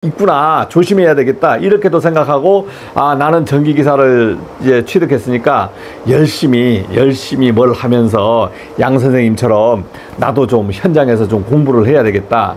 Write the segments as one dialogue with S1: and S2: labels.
S1: 있구나, 조심해야 되겠다, 이렇게도 생각하고, 아, 나는 전기기사를 이제 취득했으니까 열심히 뭘 하면서 양 선생님처럼 나도 좀 현장에서 좀 공부를 해야 되겠다.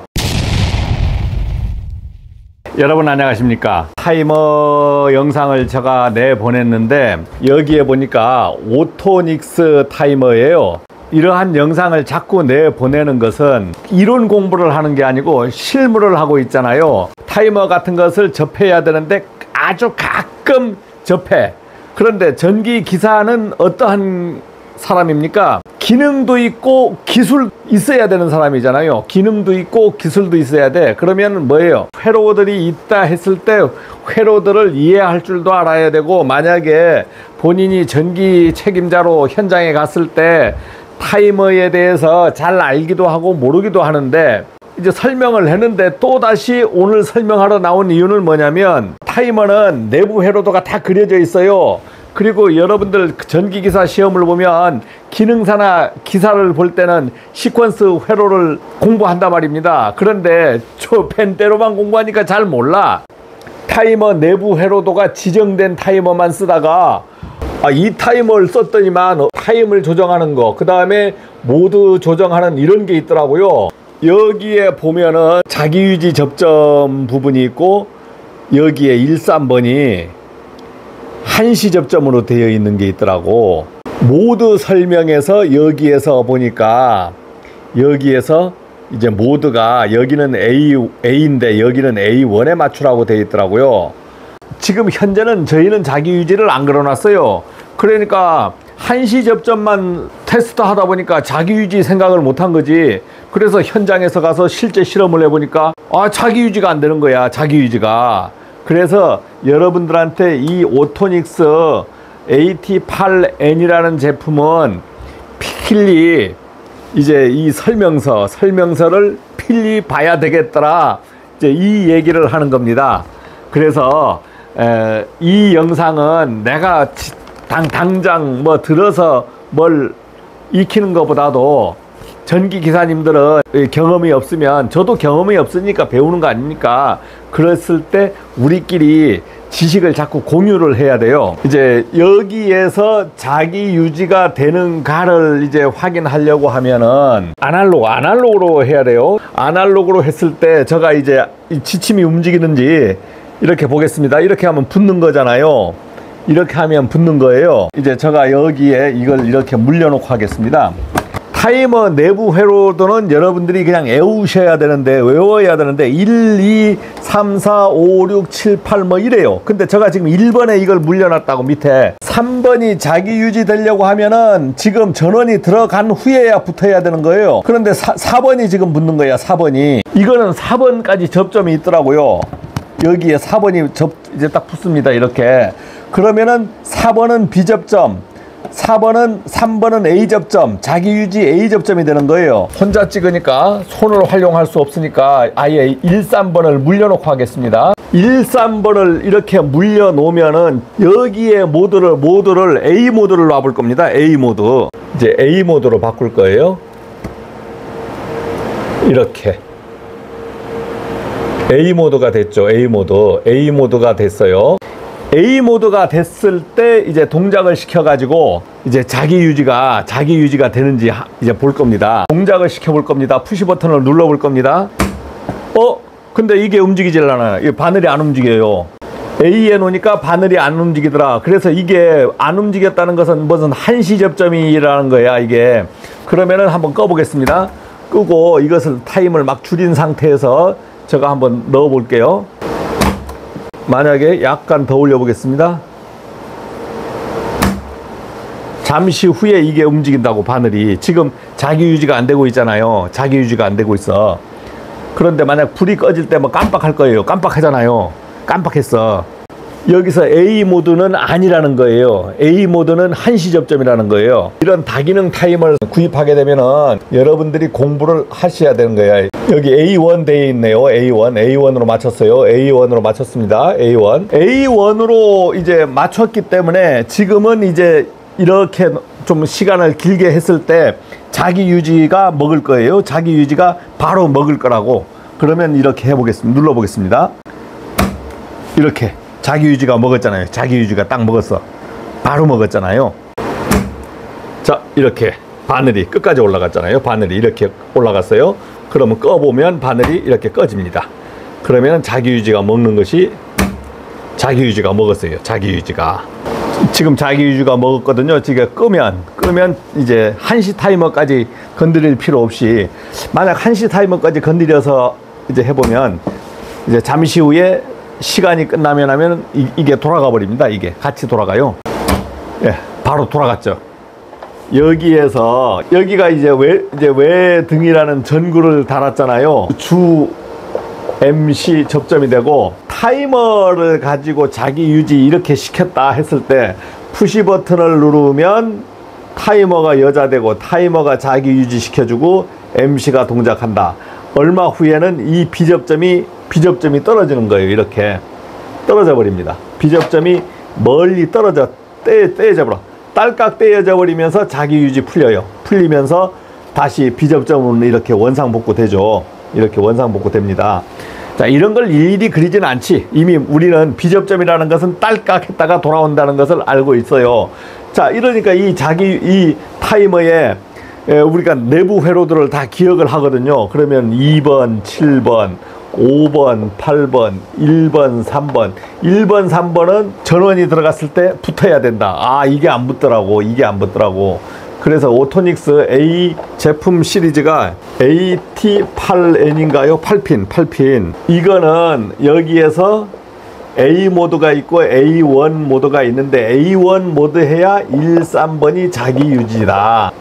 S1: 여러분 안녕하십니까. 타이머 영상을 제가 내보냈는데 여기에 보니까 오토닉스 타이머예요. 이러한 영상을 자꾸 내보내는 것은 이론 공부를 하는 게 아니고 실무를 하고 있잖아요. 타이머 같은 것을 접해야 되는데 아주 가끔 접해. 그런데 전기기사는 어떠한 사람입니까? 기능도 있고 기술 있어야 되는 사람이잖아요. 기능도 있고 기술도 있어야 돼. 그러면 뭐예요? 회로들이 있다 했을 때 회로들을 이해할 줄도 알아야 되고, 만약에 본인이 전기 책임자로 현장에 갔을 때 타이머에 대해서 잘 알기도 하고 모르기도 하는데, 이제 설명을 했는데 또다시 오늘 설명하러 나온 이유는 뭐냐면, 타이머는 내부 회로도가 다 그려져 있어요. 그리고 여러분들 전기기사 시험을 보면 기능사나 기사를 볼 때는 시퀀스 회로를 공부한단 말입니다. 그런데 저 펜대로만 공부하니까 잘 몰라. 타이머 내부 회로도가 지정된 타이머만 쓰다가 이 타이머를 썼더니만 타임을 조정하는 거, 그 다음에 모드 조정하는 이런 게 있더라고요. 여기에 보면은 자기유지 접점 부분이 있고, 여기에 13번이 한시 접점으로 되어 있는 게 있더라고. 모드 설명에서 여기에서 보니까, 여기에서 이제 모드가 여기는 A인데 여기는 A1에 맞추라고 되어 있더라고요. 지금 현재는 저희는 자기유지를 안 걸어놨어요. 그러니까 한시 접점만 테스트 하다 보니까 자기유지 생각을 못한 거지. 그래서 현장에서 가서 실제 실험을 해보니까 자기유지가 안 되는 거야, 자기유지가. 그래서 여러분들한테 이 오토닉스 AT8N이라는 제품은 필히 이제 이 설명서를 필히 봐야 되겠더라, 이제 이 얘기를 하는 겁니다. 그래서 이 영상은 내가 당장 뭐 들어서 뭘 익히는 것보다도 전기기사님들은 경험이 없으면, 저도 경험이 없으니까 배우는 거 아닙니까? 그랬을 때 우리끼리 지식을 자꾸 공유를 해야 돼요. 이제 여기에서 자기 유지가 되는가를 이제 확인하려고 하면은 아날로그로 해야 돼요. 아날로그로 했을 때 제가 이제 이 지침이 움직이는지 이렇게 보겠습니다. 이렇게 하면 붙는 거잖아요. 이렇게 하면 붙는 거예요. 이제 제가 여기에 이걸 이렇게 물려놓고 하겠습니다. 타이머 내부 회로도는 여러분들이 그냥 외우셔야 되는데 1, 2, 3, 4, 5, 6, 7, 8 뭐 이래요. 근데 제가 지금 1번에 이걸 물려놨다고. 밑에 3번이 자기 유지 되려고 하면은 지금 전원이 들어간 후에야 붙어야 되는 거예요. 그런데 4번이 지금 붙는 거야. 4번이. 이거는 4번까지 접점이 있더라고요. 여기에 4번이 이제 딱 붙습니다. 이렇게. 그러면은 4번은 B접점, 3번은 A접점, 자기유지 A접점이 되는 거예요. 혼자 찍으니까 손을 활용할 수 없으니까 아예 13번을 물려놓고 하겠습니다. 13번을 이렇게 물려놓으면은 여기에 모드를 A 모드를 놔볼 겁니다. A 모드. 이제 A 모드로 바꿀 거예요. 이렇게. A 모드가 됐죠. A 모드가 됐어요. A 모드가 됐을 때 이제 동작을 시켜가지고 이제 자기 유지가 되는지 이제 볼 겁니다. 동작을 시켜볼 겁니다. 푸시 버튼을 눌러볼 겁니다. 근데 이게 움직이질 않아요. 바늘이 안 움직여요. A에 놓으니까 바늘이 안 움직이더라. 그래서 이게 안 움직였다는 것은 무슨 한시 접점이라는 거야, 이게. 그러면은 한번 꺼보겠습니다. 끄고 이것을 타임을 막 줄인 상태에서 제가 한번 넣어 볼게요. 만약에 약간 더 올려 보겠습니다. 잠시 후에 이게 움직인다고, 바늘이. 지금 자기 유지가 안 되고 있잖아요. 자기 유지가 안 되고 있어. 그런데 만약 불이 꺼질 때 뭐 깜빡할 거예요. 깜빡하잖아요. 깜빡했어. 여기서 A 모드는 아니라는 거예요. A 모드는 한시 접점이라는 거예요. 이런 다기능 타이머를 구입하게 되면은 여러분들이 공부를 하셔야 되는 거예요. 여기 A1 되어 있네요. A1으로 맞췄어요. A1으로 맞췄습니다. A1으로 이제 맞췄기 때문에 지금은 이제 이렇게 좀 시간을 길게 했을 때 자기 유지가 먹을 거예요. 자기 유지가 바로 먹을 거라고. 그러면 이렇게 해보겠습니다. 눌러보겠습니다. 이렇게 자기유지가 먹었잖아요. 자기유지가 딱 먹었어. 바로 먹었잖아요. 자, 이렇게 바늘이 끝까지 올라갔잖아요. 바늘이 이렇게 올라갔어요. 그러면 꺼보면 바늘이 이렇게 꺼집니다. 그러면 자기유지가 먹는 것이 자기유지가 먹었어요. 자기유지가 지금 자기유지가 먹었거든요. 지금 끄면 이제 한시 타이머까지 건드릴 필요 없이, 만약 한시 타이머까지 건드려서 이제 해보면 이제 잠시 후에 시간이 끝나면 하면 이게 돌아가 버립니다. 이게 같이 돌아가요. 예, 바로 돌아갔죠. 여기에서 여기가 이제 외등이라는 전구를 달았잖아요. 주 MC 접점이 되고, 타이머를 가지고 자기 유지 이렇게 시켰다 했을 때 푸시 버튼을 누르면 타이머가 여자되고 타이머가 자기 유지 시켜주고 MC가 동작한다. 얼마 후에는 이 비접점이 떨어지는 거예요. 이렇게 떨어져 버립니다. 비접점이 멀리 떨어져 떼어져 버려. 딸깍 떼어져 버리면서 자기 유지 풀려요. 풀리면서 다시 비접점으로 이렇게 원상복구 되죠. 이렇게 원상복구 됩니다. 자, 이런 걸 일일이 그리지는 않지. 이미 우리는 비접점이라는 것은 딸깍 했다가 돌아온다는 것을 알고 있어요. 자, 이러니까 이 타이머에 우리가 내부 회로들을 다 기억을 하거든요. 그러면 2번, 7번, 5번, 8번, 1번, 3번. 1번, 3번은 전원이 들어갔을 때 붙어야 된다. 아, 이게 안 붙더라고. 이게 안 붙더라고. 그래서 오토닉스 A 제품 시리즈가 AT8N인가요? 8핀. 이거는 여기에서 A 모드가 있고 A1 모드가 있는데, A1 모드 해야 1, 3번이 자기 유지더라.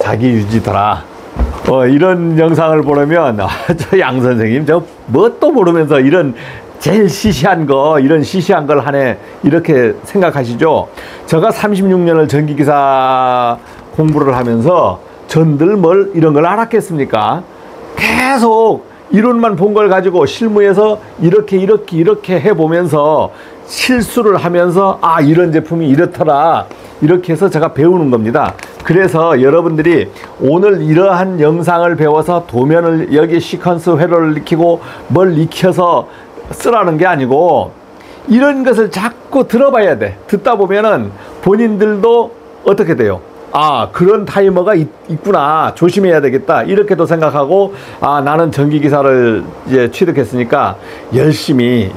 S1: 이런 영상을 보려면 저 양 선생님 저 뭣도 모르면서 이런 제일 시시한 걸 하네, 이렇게 생각하시죠. 제가 36년을 전기기사 공부를 하면서 전들 이런 걸 알았겠습니까? 계속 이론만 본 걸 가지고 실무에서 이렇게 해보면서 실수를 하면서, 아, 이런 제품이 이렇더라, 이렇게 해서 제가 배우는 겁니다. 그래서 여러분들이 오늘 이러한 영상을 배워서 도면을 여기 시퀀스 회로를 익히고 뭘 익혀서 쓰라는 게 아니고, 이런 것을 자꾸 들어봐야 돼. 듣다 보면은 본인들도 어떻게 돼요? 아, 그런 타이머가 있구나, 조심해야 되겠다, 이렇게도 생각하고, 아, 나는 전기기사를 이제 취득했으니까 열심히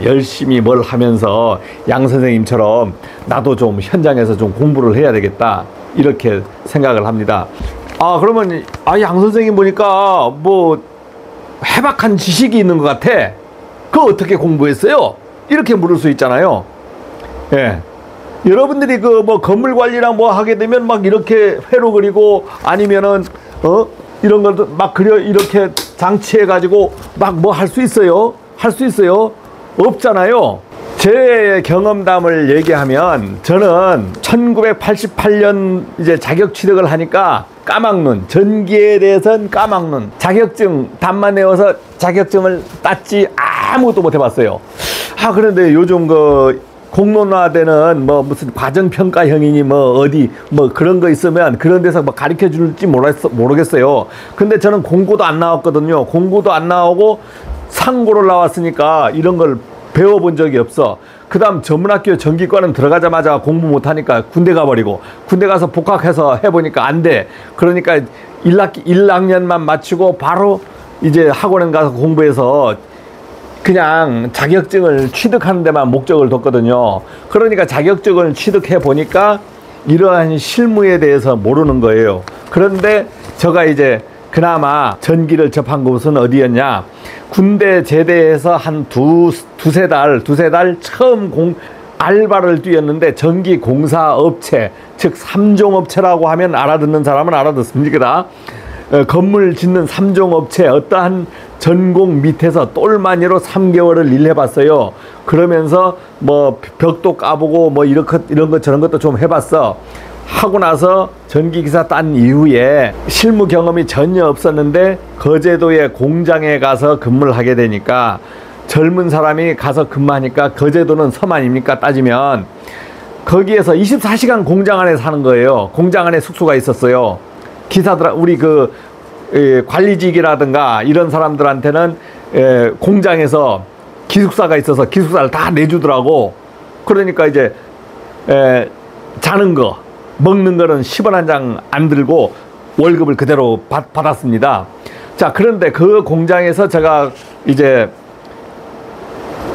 S1: 뭘 하면서 양 선생님처럼 나도 좀 현장에서 좀 공부를 해야 되겠다, 이렇게 생각을 합니다. 아, 그러면 양 선생님 보니까 뭐 해박한 지식이 있는 것 같아. 그거 어떻게 공부했어요? 이렇게 물을 수 있잖아요. 예. 여러분들이 그 뭐 건물 관리랑 뭐 하게 되면 막 이렇게 회로 그리고, 아니면은 이런 걸 막 그려 이렇게 장치해 가지고 막 뭐 할 수 있어요? 할 수 있어요? 없잖아요. 제 경험담을 얘기하면, 저는 1988년 이제 자격 취득을 하니까 까막눈, 전기에 대해서는 까막눈, 자격증 답만 내어서 자격증을 땄지 아무것도 못 해봤어요. 아, 그런데 요즘 공론화되는 무슨 과정평가형이니 어디 그런 거 있으면 그런 데서 가르쳐 줄지 모르겠어요. 근데 저는 공고도 안 나왔거든요. 공고도 안 나오고 상고를 나왔으니까 이런 걸 배워본 적이 없어. 그 다음 전문학교 전기과는 들어가자마자 공부 못하니까 군대 가버리고, 군대 가서 복학해서 해보니까 안 돼. 그러니까 1학년만 마치고 바로 이제 학원에 가서 공부해서 그냥 자격증을 취득하는 데만 목적을 뒀거든요. 그러니까 자격증을 취득해 보니까 이러한 실무에 대해서 모르는 거예요. 그런데 제가 이제 그나마 전기를 접한 곳은 어디였냐, 군대 제대해서 한 두세 달 처음 알바를 뛰었는데, 전기 공사 업체, 즉 3종 업체라고 하면 알아듣는 사람은 알아듣습니다. 건물 짓는 3종 업체, 어떠한 전공 밑에서 똘마니로 3개월을 일해봤어요. 그러면서 뭐 벽도 까보고 뭐 이런 것 저런 것도 좀 해봤어. 하고 나서 전기기사 딴 이후에 실무 경험이 전혀 없었는데 거제도의 공장에 가서 근무를 하게 되니까, 젊은 사람이 가서 근무하니까 거제도는 섬 아닙니까 따지면, 거기에서 24시간 공장 안에 사는 거예요. 공장 안에 숙소가 있었어요. 기사들, 우리 관리직이라든가 이런 사람들한테는 공장에서 기숙사가 있어서 기숙사를 다 내주더라고. 그러니까 이제 자는 거, 먹는 거는 10원 한 장 안 들고 월급을 그대로 받았습니다. 자, 그런데 그 공장에서 제가 이제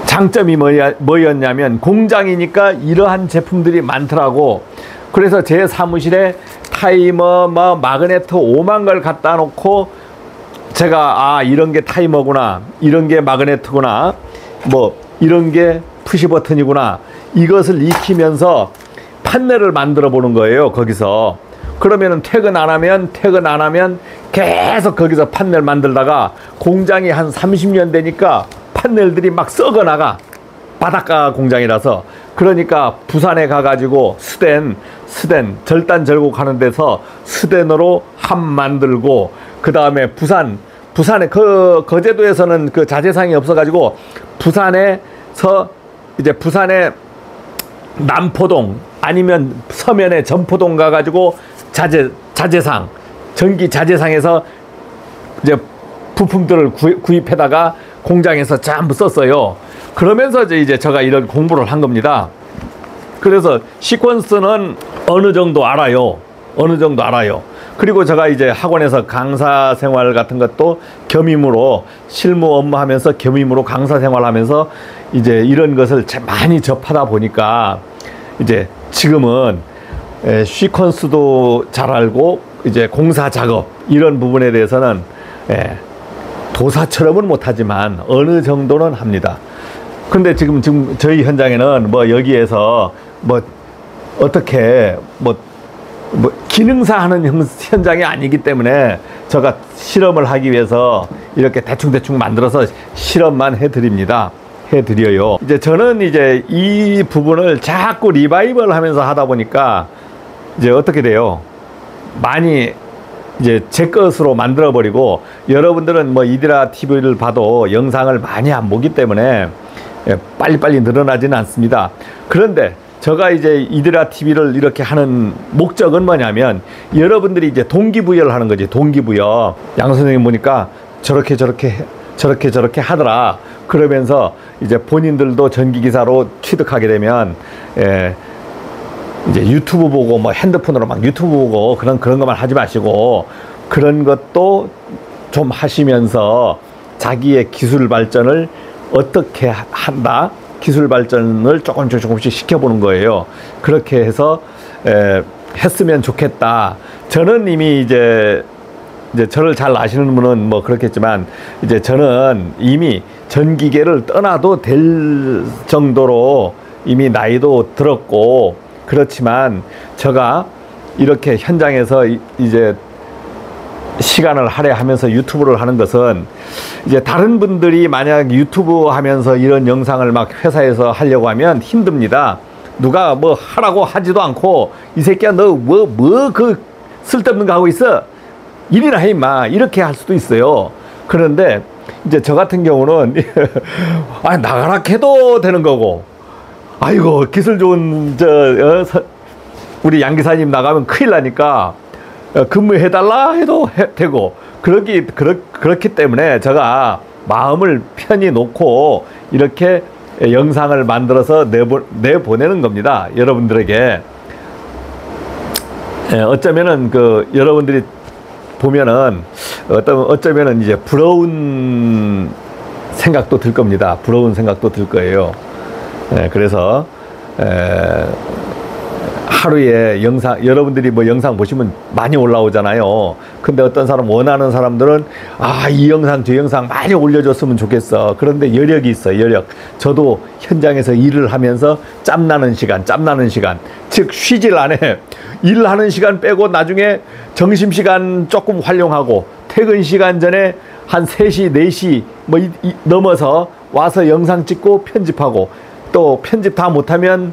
S1: 장점이 뭐였냐면 공장이니까 이러한 제품들이 많더라고. 그래서 제 사무실에 타이머, 마그네트 5만 걸 갖다 놓고 제가 이런 게 타이머구나, 이런 게 마그네트구나, 뭐 이런 게 푸시 버튼이구나, 이것을 익히면서 판넬을 만들어 보는 거예요. 거기서. 그러면은 퇴근 안 하면 계속 거기서 판넬 만들다가 공장이 한 30년 되니까 판넬들이 막 썩어 나가. 바닷가 공장이라서. 그러니까 부산에 가가지고 스덴 절단 절곡 하는 데서 스덴으로 함 만들고, 그 다음에 부산에 거제도에서는 그 자재상이 없어가지고 부산에서 이제 부산에 남포동 아니면 서면에 전포동 가가지고 자재상, 전기 자재상에서 이제 부품들을 구입해다가 공장에서 전부 썼어요. 그러면서 이제 제가 이런 공부를 한 겁니다. 그래서 시퀀스는 어느 정도 알아요. 그리고 제가 이제 학원에서 강사 생활 같은 것도 겸임으로 실무 업무하면서 겸임으로 강사 생활하면서 이제 이런 것을 많이 접하다 보니까 이제 지금은 시퀀스도 잘 알고 이제 공사 작업 이런 부분에 대해서는 도사처럼은 못하지만 어느 정도는 합니다. 근데 지금 저희 현장에는 뭐 여기에서 뭐 어떻게 뭐 기능사 하는 현장이 아니기 때문에 제가 실험을 하기 위해서 이렇게 대충 만들어서 실험만 해드려요. 이제 저는 이제 이 부분을 자꾸 리바이벌 하면서 하다 보니까 이제 어떻게 돼요? 많이 이제 제 것으로 만들어 버리고, 여러분들은 뭐 이디라 TV를 봐도 영상을 많이 안 보기 때문에 빨리빨리 늘어나지는 않습니다. 그런데 제가 이제 이디라 TV를 이렇게 하는 목적은 뭐냐면 여러분들이 이제 동기부여를 하는 거지. 동기부여. 양 선생님 보니까 저렇게 하더라. 그러면서 이제 본인들도 전기기사로 취득하게 되면 이제 유튜브 보고 뭐 핸드폰으로 막 유튜브 보고 그런 것만 하지 마시고 그런 것도 좀 하시면서 자기의 기술 발전을 어떻게 한다, 기술 발전을 조금씩 시켜보는 거예요. 그렇게 해서 했으면 좋겠다. 저는 이미 이제 저를 잘 아시는 분은 뭐 그렇겠지만 이제 저는 이미 전기계를 떠나도 될 정도로 이미 나이도 들었고, 그렇지만 제가 이렇게 현장에서 이제 시간을 할애하면서 유튜브를 하는 것은 이제 다른 분들이 만약 유튜브 하면서 이런 영상을 막 회사에서 하려고 하면 힘듭니다. 누가 뭐 하라고 하지도 않고 이 새끼야 너 뭐 그 쓸데없는 거 하고 있어, 일이나 해 임마, 이렇게 할 수도 있어요. 그런데 이제 저 같은 경우는 나가라 해도 되는 거고, 아이고 기술 좋은 우리 양 기사님 나가면 큰일 나니까 근무해달라 해도 되고, 그렇기 때문에 제가 마음을 편히 놓고 이렇게 영상을 만들어서 내보내는 겁니다. 여러분들에게. 어쩌면은 여러분들이 보면은 어쩌면은 이제 부러운 생각도 들 겁니다. 부러운 생각도 들 거예요. 그래서 하루에 여러분들이 뭐 영상 보시면 많이 올라오잖아요. 근데 어떤 원하는 사람들은 이 영상 저 영상 많이 올려줬으면 좋겠어. 그런데 여력이 있어, 여력. 저도 현장에서 일을 하면서 짬나는 시간, 즉 쉬질 않아. 일하는 시간 빼고 나중에 점심시간 조금 활용하고 퇴근 시간 전에 한 3시, 4시 뭐 넘어서 와서 영상 찍고 편집하고, 또 편집 다 못하면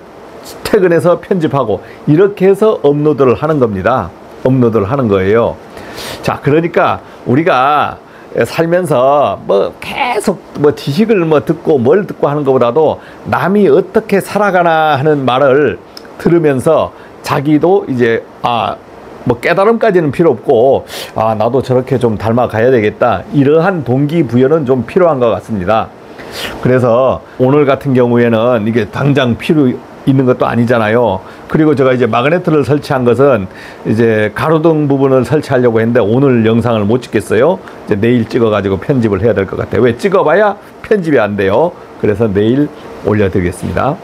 S1: 퇴근해서 편집하고, 이렇게 해서 업로드를 하는 겁니다. 업로드를 하는 거예요. 자, 그러니까 우리가 살면서 뭐 계속 뭐 지식을 뭐 듣고 뭘 듣고 하는 것보다도 남이 어떻게 살아가나 하는 말을 들으면서 자기도 이제 뭐 깨달음까지는 필요 없고, 아, 나도 저렇게 좀 닮아가야 되겠다, 이러한 동기부여는 좀 필요한 것 같습니다. 그래서 오늘 같은 경우에는 이게 당장 필요 있는 것도 아니잖아요. 그리고 제가 이제 마그네트를 설치한 것은 이제 가로등 부분을 설치하려고 했는데 오늘 영상을 못 찍겠어요. 이제 내일 찍어가지고 편집을 해야 될 것 같아요. 왜? 찍어봐야 편집이 안 돼요. 그래서 내일 올려드리겠습니다.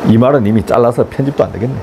S1: 이 말은 이미 잘라서 편집도 안 되겠네.